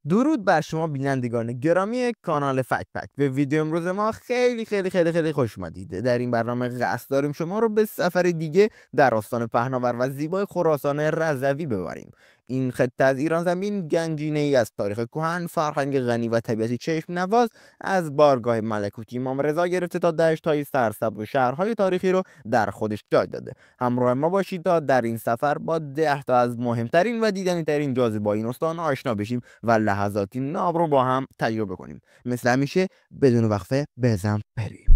درود بر شما بینندگان گرامی کانال فک فک. به ویدیو امروز ما خیلی خوش اومدید. در این برنامه قصد داریم شما رو به سفر دیگه در آستان پهناور و زیبای خراسان رضوی ببریم. این خطه از ایران زمین گنجینه ای از تاریخ کهن، فرهنگ غنی و طبیعتی چشم نواز از بارگاه ملکوتی امام رضا گرفته تا دشت‌های سرسبز و شهرهای تاریخی رو در خودش جای داده. همراه ما باشید تا در این سفر با 10 تا از مهمترین و دیدنی‌ترین جاذبه‌های این استان آشنا بشیم و لحظاتی ناب رو با هم تجربه کنیم. مثل همیشه بدون وقفه بزن بریم.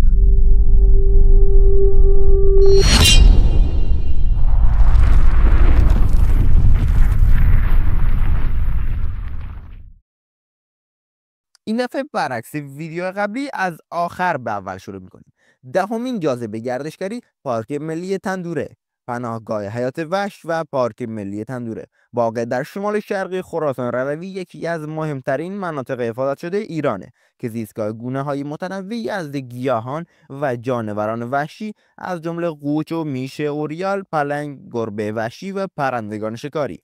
این دفعه برعکس ویدیو قبلی از آخر به اول شروع میکنیم. دهمین جاذبه گردشگری پارک ملی تندوره، پناهگاه حیات وحش و پارک ملی تندوره واقع در شمال شرقی خراسان رضوی یکی از مهمترین مناطق حفاظت شده ایرانه که زیستگاه گونه‌های متنوعی از گیاهان و جانوران وحشی از جمله قوچ و میش اوریال، پلنگ، گربه وحشی و پرندگان شکاری.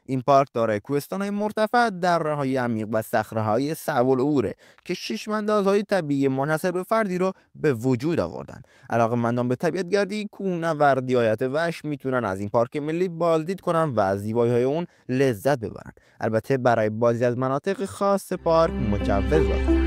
این پارک دارای کوهستان‌های مرتفع، دره‌های عمیق و صخره‌های صعب العبوره که چشم‌اندازهای طبیعی منحصر به فردی رو به وجود آوردن. علاقه‌مندان به طبیعت گردی، کوهنوردی و حیات وحش میتونن از این پارک ملی بازدید کنن و از زیبایی‌های اون لذت ببرن. البته برای بازدید از مناطق خاص پارک مجوز لازمه.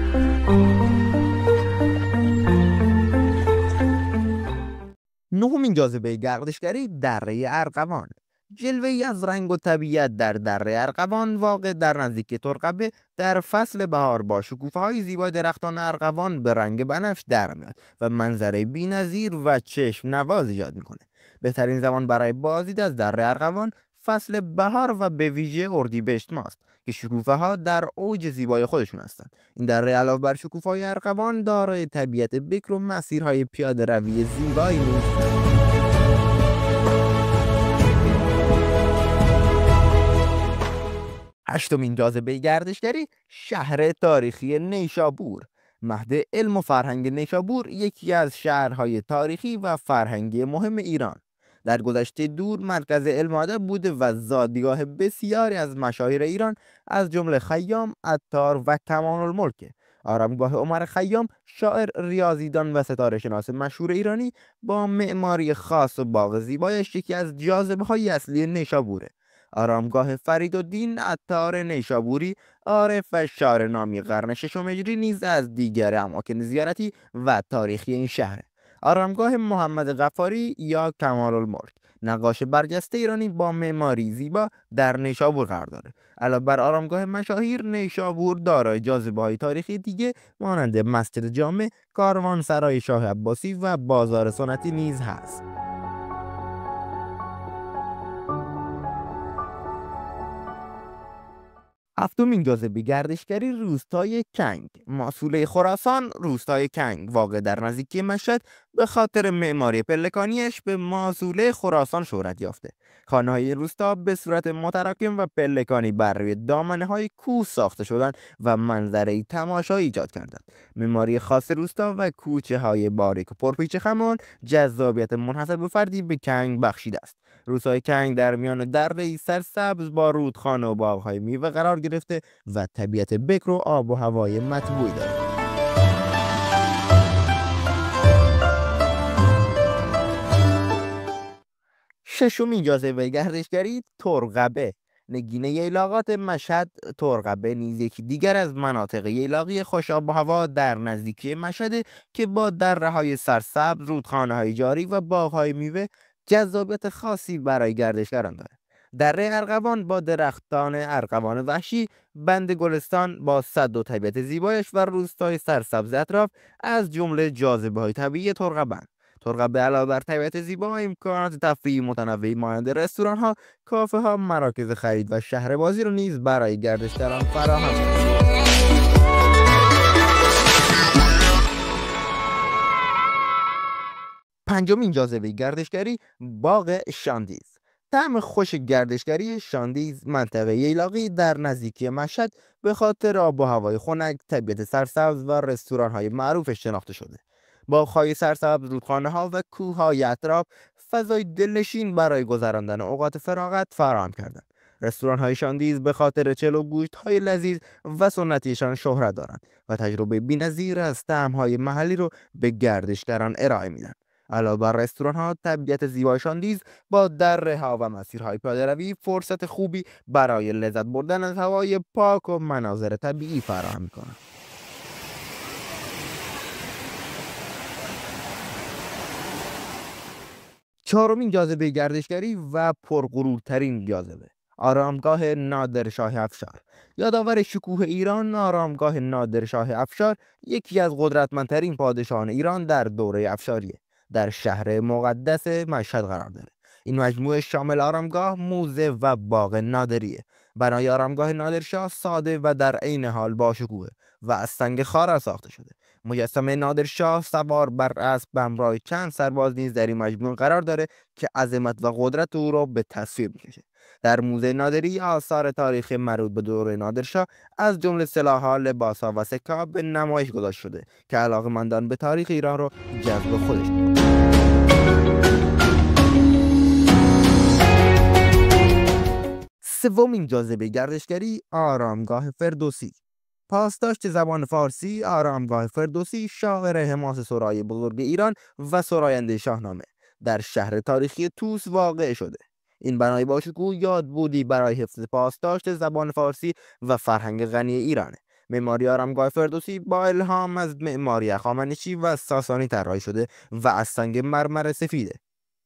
نهمین جاذبه گردشگری دره ارغوان. جلوه‌ای از رنگ و طبیعت در دره ارغوان واقع در نزدیکی ترقبه در فصل بهار با شکوفه‌های زیبای درختان ارغوان به رنگ بنفش در میاد و منظره بی‌نظیر و چشم نواز ایجاد میکنه. بهترین زمان برای بازدید از دره ارغوان فصل بهار و به ویژه اردیبهشت ماست که شکوفه‌ها در اوج زیبای خودشون هستند. این دره علاوه بر شکوفه‌های ارغوان دارای طبیعت بکر و مسیرهای پیاده روی زیبایی نیز. هشتمین جاذبه گردشگری شهر تاریخی نیشابور. مهد علم و فرهنگ نیشابور یکی از شهرهای تاریخی و فرهنگی مهم ایران در گذشته دور مرکز علم و ادب بوده و زادگاه بسیاری از مشاهیر ایران از جمله خیام، عطار و کمال الملک. آرامگاه عمر خیام، شاعر، ریاضیدان و ستاره شناس مشهور ایرانی با معماری خاص و باغ زیبایش یکی از جاذبه‌های اصلی نیشابوره. آرامگاه فریدالدین عطار نیشابوری، عارف و شاعر نامی قرن ششم هجری نیز از دیگر اماکن زیارتی و تاریخی این شهر. آرامگاه محمد غفاری یا کمال الملک، نقاش برجسته ایرانی با معماری زیبا، در نیشابور قرار داره. علاوه بر آرامگاه مشاهیر، نیشابور دارای جاذبه‌های تاریخی دیگه مانند مسجد جامع، کاروانسرای شاه عباسی و بازار سنتی نیز هست. هفتمین جاذبه گردشگری روستای کنگ. ماسوله خراسان، روستای کنگ واقع در نزدیکی مشهد به خاطر معماری پلکانیش به ماسوله خراسان شهرت یافته. خانه‌های روستا به صورت متراکم و پلکانی بر روی دامنه‌های کوه ساخته شدند و منظره‌ای تماشایی ایجاد کردند. معماری خاص روستا و کوچه‌های باریک و پرپیچ خمان جذابیت منحصر به فردی به کنگ بخشیده است. روستای کنگ در میان دره‌ای سرسبز با رودخانه و باغ‌های میوه قرار گرفته و طبیعت بکر و آب و هوای مطبوعی دارد. ششمین جاذبه گردشگری ترقبه. نگینه ییلاقات مشهد. ترقبه نیز یکی دیگر از مناطق ییلاقی خوش آب و هوا در نزدیکی مشهد که با دره‌های سرسبز، رودخانه‌های جاری و باغ‌های میوه جذابیت خاصی برای گردشگران دارد. دره ارغوان با درختان ارغوان وحشی، بند گلستان با سد و طبیعت زیبایش و روستای سرسبز اطراف از جمله جاذبه‌های طبیعی ترقبه. ترقبه علاوه بر طبیعت زیبا، امکانات تفریحی متنوعی مانند رستوران‌ها، کافه‌ها، مراکز خرید و شهر بازی رو نیز برای گردشگران فراهم کرده. پنجمین جاذبه گردشگری باغ شاندیز. طعم خوش گردشگری شاندیز منطقه ییلاقی در نزدیکی مشهد به خاطر آب و هوای خنک، طبیعت سرسبز و رستوران‌های معروفش شناخته شده. باغ‌های سرسبز، رودخانه‌ها و کوه‌های اطراف فضای دلنشین برای گذراندن اوقات فراغت فراهم کردند. رستوران‌های شاندیز به خاطر چلو و گوشت‌های لذیذ و سنتیشان شهرت دارند و تجربه بی‌نظیر از طعم‌های محلی رو به گردشگران ارائه میدن. علاوه بر رستوران‌ها، طبیعت زیبای شاندیز با دره‌ها و مسیرهای پیاده‌روی فرصت خوبی برای لذت بردن از هوای پاک و مناظر طبیعی فراهم می‌کنند. چهارمین جاذبه گردشگری و پرغرورترین جاذبه، آرامگاه نادرشاه افشار. یادآور شکوه ایران، آرامگاه نادرشاه افشار یکی از قدرتمندترین پادشاهان ایران در دوره افشاریه. در شهر مقدس مشهد قرار داره. این مجموعه شامل آرامگاه، موزه و باغ نادریه. بنای آرامگاه نادرشاه ساده و در عین حال باشکوه و از سنگ خارا ساخته شده. مجسمه نادرشاه سوار بر اسب به همراه چند سرباز نیز در این مجموعه قرار داره که عظمت و قدرت او را به تصویر می‌کشه. در موزه نادری آثار تاریخی مربوط به دوره نادرشاه از جمله سلاح‌ها، لباس‌ها و سکه‌ها به نمایش گذاشته شده که علاقه‌مندان به تاریخ ایران را جذب خودش می‌کنه. سومین جاذبه گردشگری، آرامگاه فردوسی. پاسداشت زبان فارسی، آرامگاه فردوسی شاعر حماس سرای بزرگ ایران و سراینده شاهنامه در شهر تاریخی طوس واقع شده. این بنای باشکوه یادبودی برای حفظ پاسداشت زبان فارسی و فرهنگ غنی ایرانه. معماری آرامگاه فردوسی با الهام از معماری هخامنشی و ساسانی طراحی شده و از سنگ مرمر سفیده.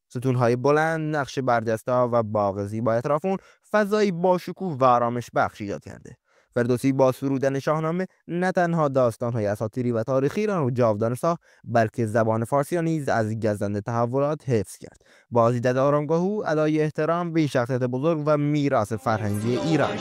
ستون‌های بلند، نقش برجسته‌ها و باغ زیبا اطراف اون فضایی باشکوه و آرامش بخش ایجاد کرده. فردوسی با سرودن شاهنامه نه تنها داستان‌های اساطیری و تاریخی ایران رو جاودانه ساخت، بلکه زبان فارسی را نیز از گزنده تحولات حفظ کرد. با دیدن آرامگاه او ادای احترام به این شخصیت بزرگ و میراث فرهنگی ایران.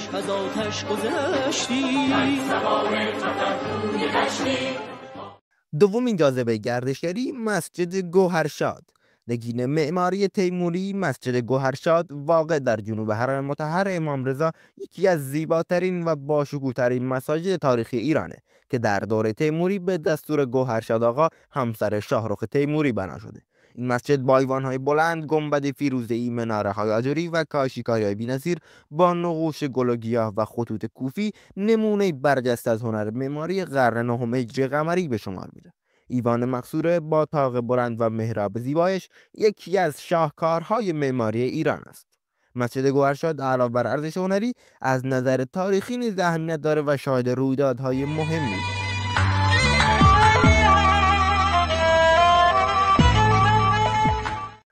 دومین جاذبه گردشگری، مسجد گوهرشاد. نگین معماری تیموری، مسجد گوهرشاد واقع در جنوب حرم مطهر امام رضا یکی از زیباترین و باشکوه‌ترین مساجد تاریخی ایرانه که در دوره تیموری به دستور گوهرشاد آقا همسر شاهرخ تیموری بنا شده. این مسجد با ایوان‌های بلند، گنبد فیروزه‌ای، مناره‌های آجری و کاشی‌کاری‌های بی‌نظیر با نقوش گل و گیاه و خطوط کوفی نمونه برجسته از هنر معماری قرن نهم هجری قمری به شمار میره. ایوان مقصوره با طاق بلند و محراب زیبایش یکی از شاهکارهای معماری ایران است. مسجد گوهرشاد علاوه بر ارزش هنری از نظر تاریخی نیز اهمیت داره و شاهد رویدادهای مهمی.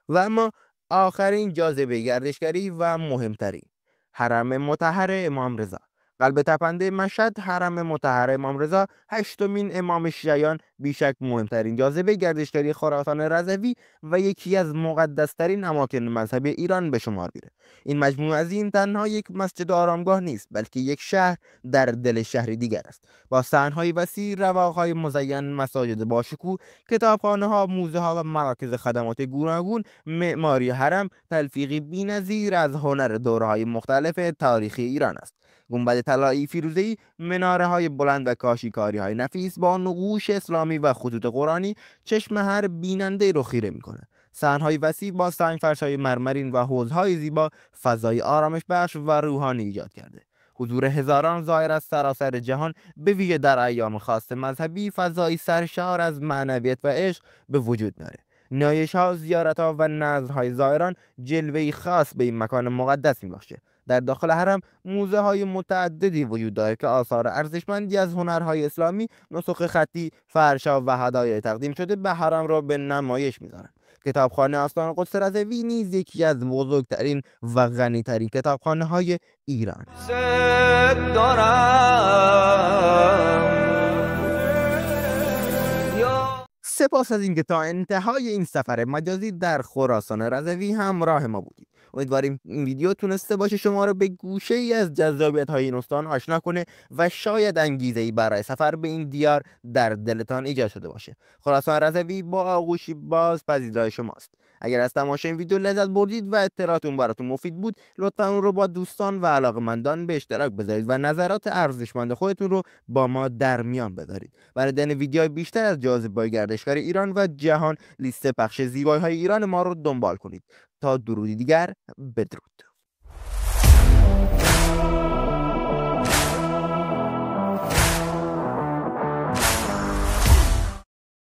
و اما آخرین جاذبه گردشگری و مهمترین، حرم مطهر امام رضا. قلب تپنده مشهد، حرم مطهر امام رضا، هشتمین امام شیعیان، بیشک مهمترین جاذبه گردشگری خراسان رضوی و یکی از مقدس‌ترین اماکن مذهبی ایران به شمار میره. این مجموعه عظیم تنها یک مسجد آرامگاه نیست، بلکه یک شهر در دل شهری دیگر است، با صحن‌های وسیع، رواق‌های مزین، مساجد باشکوه، کتابخانه‌ها، موزه‌ها و مراکز خدمات گوناگون. معماری حرم تلفیقی بی‌نظیر از هنر دوره‌های مختلف تاریخی ایران است. گنبد طلایی فیروزه‌ای، مناره‌های بلند و کاشی‌کاری‌های نفیس با نقوش اسلامی و خطوط قرآنی چشم هر بیننده رو خیره می‌کنه. صحن‌های وسیع با سنگ‌فرش‌های مرمرین و حوض‌های زیبا فضای آرامش بخش و روحانی ایجاد کرده. حضور هزاران زائر از سراسر جهان، به ویژه در ایام خاص مذهبی، فضایی سرشار از معنویت و عشق به وجود می‌آورد. نیایش‌ها، زیارت‌ها و نذرهای زائران جلوه‌ای خاص به این مکان مقدس می‌بخشه. در داخل حرم موزه های متعددی وجود دارد که آثار ارزشمندی از هنرهای اسلامی، نسخ خطی، فرش‌ها و هدایای تقدیم شده به حرم را به نمایش می‌ذارند. کتابخانه آستان قدس رضوی نیز یکی از بزرگترین و غنی‌ترین کتابخانه‌های ایران. سپاس از اینکه تا انتهای این سفر مجازی در خراسان رضوی همراه ما بودید. امیدواریم این ویدیو تونسته باشه شما رو به گوشه ای از جذابیت‌های این استان آشنا کنه و شاید انگیزه‌ای برای سفر به این دیار در دلتان ایجاد شده باشه. خراسان رضوی با آغوشی باز پذیرای شماست. اگر از تماشای این ویدیو لذت بردید و اطلاعاتون براتون مفید بود، لطفاً اون رو با دوستان و علاقه‌مندان به اشتراک بذارید و نظرات ارزشمند خودتون رو با ما در میان بذارید. برای دیدن ویدیوهای بیشتر از جاذبه‌های گردشگری ایران و جهان، لیست پخش زیبایی‌های ایران ما رو دنبال کنید. تا درودی دیگر، بدرود.